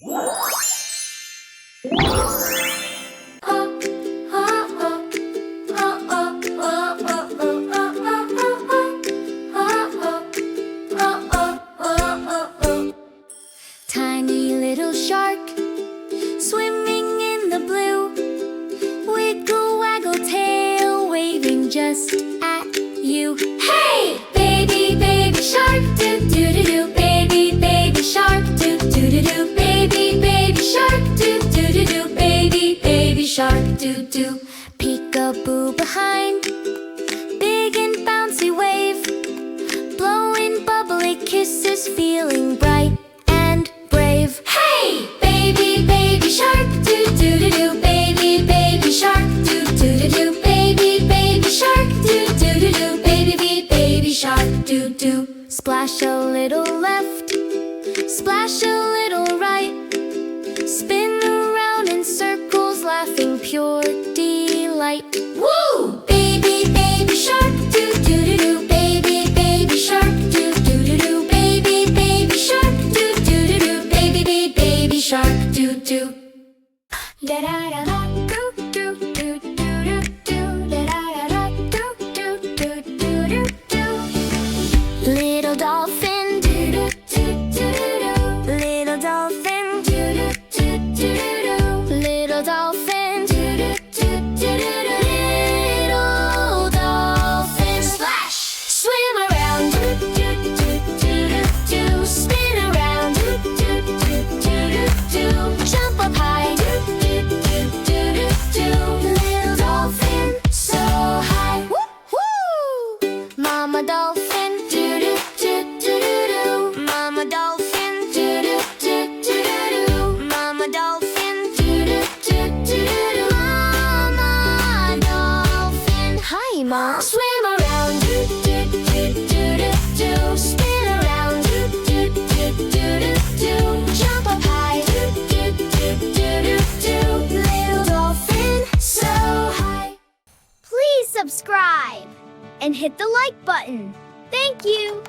Tiny little shark swimming in the blue, wiggle waggle tail waving just at you. Hey, baby, baby shark, do do do do. Baby, baby shark, do do do do. Baby, baby shark, do do do do. Baby, baby shark, do do. Peekaboo behind, big and bouncy wave, blowing bubbly kisses, feeling bright and brave. Hey, baby, baby shark, do do do do. Baby, baby shark, do do do do. Baby, baby shark, do do do do. Baby, baby shark, do do. Splash a little left, splash a little right, spin around in circles, laughing pure delight. Woo! Baby, baby shark, do do do do. Baby, baby shark, do do do do. Baby, baby shark, do do do do. Baby, baby shark, do do. Da da da da, do do do do do do. Da da da da, do do do do do do. Little dolphin, do do do do do. Little dolphin, do do do do do. Little dolphin, do do do do do. Little dolphin, splash, swim around, do do do do do. Spin around, do do do do do. Jump up high, do do do do do. Little dolphin, so high, woo woo. Mama dolphin, do do do do do. Mama dolphin, do do do do do. Mama dolphin, do do do do do. Mama dolphin, hi mom. Swim around, do do do do do. Spin around, do do do do do. Jump up high, do do do do do. Little dolphin, so high. Please subscribe and hit the like button. Thank you.